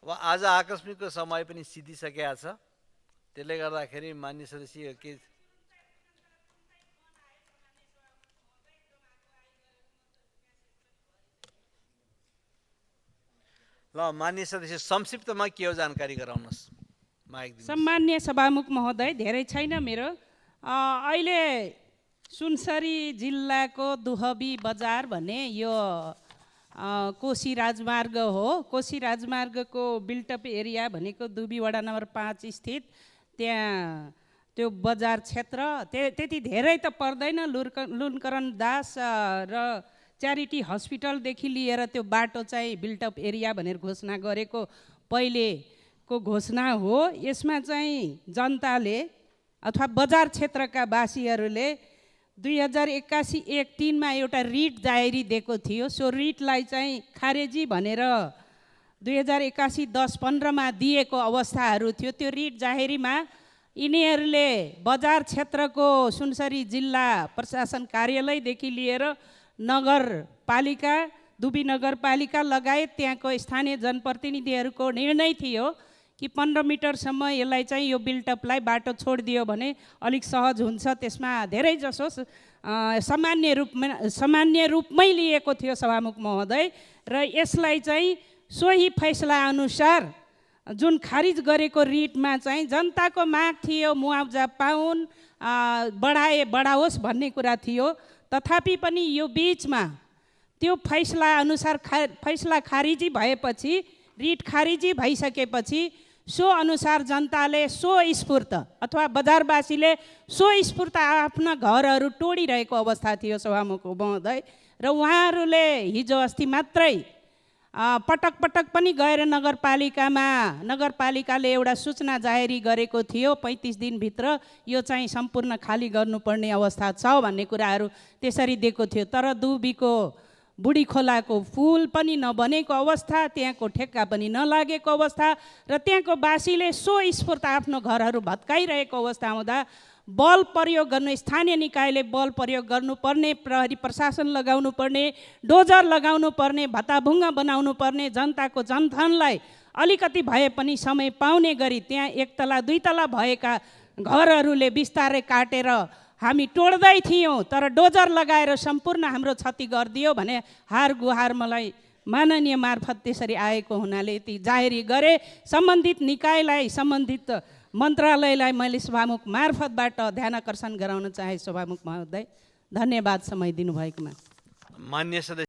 अब आज आकस्मिकको समय पनि सिद्धिसकेको छ, त्यसले गर्दाखेरि मान्य सदस्य के ल मान्य सदस्य संक्षिप्तमा के हो जानकारी गराउनुहोस्। माइक दिनुहोस्। सम्मान्य सभामुख महोदय, धेरै छैन मेरो। अहिले सुनसरी जिल्लाको दुहबी बजार भन्ने यो कोशी राजमार्ग हो। कोशी राजमार्गको बिल्टअप एरिया भनेको दुबी वडा नम्बर 5 स्थित त्यहाँ त्यो बजार क्षेत्र त्यति धेरै त पर्दैन। लुनकरण दास र च्यारिटी हस्पिटलदेखि लिएर त्यो बाटो चाहिँ बिल्टअप एरिया भनेर घोषणा गरेको पहिलेको घोषणा हो। यसमा चाहिँ जनताले अथवा बजार क्षेत्रका वासीहरूले 2081-1-3 एउटा रिट जाहेरी दिएको थियो। सो रिटलाई चाहिँ खारेजी भनेर 2081-10-15 दिएको अवस्थाहरू थियो। त्यो रिट जाहेरीमा यिनीहरूले बजार क्षेत्रको सुनसरी जिल्ला प्रशासन कार्यालयदेखि लिएर नगरपालिका, दुबी नगरपालिका लगायत त्यहाँको स्थानीय जनप्रतिनिधिहरूको निर्णय थियो कि 15 मिटरसम्म यसलाई चाहिँ यो बिल्टअपलाई बाटो छोडिदियो भने अलिक सहज हुन्छ। त्यसमा धेरै जसो सामान्य रूपमै लिएको थियो सभामुख महोदय। र यसलाई चाहिँ सोही फैसला अनुसार जुन खारिज गरेको रिटमा चाहिँ जनताको माग थियो मुआवजा पाउन्, बढाओस् भन्ने कुरा थियो। तथापि पनि यो बिचमा त्यो फैसला अनुसार फैसला खारिजी भएपछि, रिट खारिजी भइसकेपछि सो अनुसार जनताले स्वस्फूर्त अथवा बजारवासीले स्वस्फूर्त आफ्ना घरहरू तोडिरहेको अवस्था थियो सभामुख महोदय। र उहाँहरूले हिजो अस्ति मात्रै पटक पटक पनि गएर नगरपालिकाले एउटा सूचना जाहेरी गरेको थियो 35 दिनभित्र यो चाहिँ सम्पूर्ण खाली गर्नुपर्ने अवस्था छ भन्ने कुराहरू त्यसरी दिएको थियो। तर दुबीको बुढी खोलाको पुल पनि नबनेको अवस्था, त्यहाँको ठेक्का पनि नलागेको अवस्था र त्यहाँको वासीले स्वस्फूर्त आफ्नो घरहरू भत्काइरहेको अवस्था हुँदा बल प्रयोग गर्नु, स्थानीय निकायले बल प्रयोग गर्नुपर्ने, प्रहरी प्रशासन लगाउनु पर्ने, डोजर लगाउनु पर्ने, भत्ताभुङ्गा बनाउनु पर्ने, जनताको जनधनलाई अलिकति भए पनि समय पाउने गरी त्यहाँ 1 तला 2 तला भएका घरहरूले बिस्तारै काटेर हामी तोड्दै थियौँ। तर डोजर लगाएर सम्पूर्ण हाम्रो क्षति गरिदियो भने हार गुहार मलाई माननीय मार्फत त्यसरी आएको हुनाले ती जाहेरी गरे। सम्बन्धित निकायलाई, सम्बन्धित मन्त्रालयलाई मैले सभामुख मार्फतबाट ध्यान आकर्षण गराउन चाहे सभामुख महोदय। धन्यवाद समय दिनुभएकोमा। मान्य सदस्य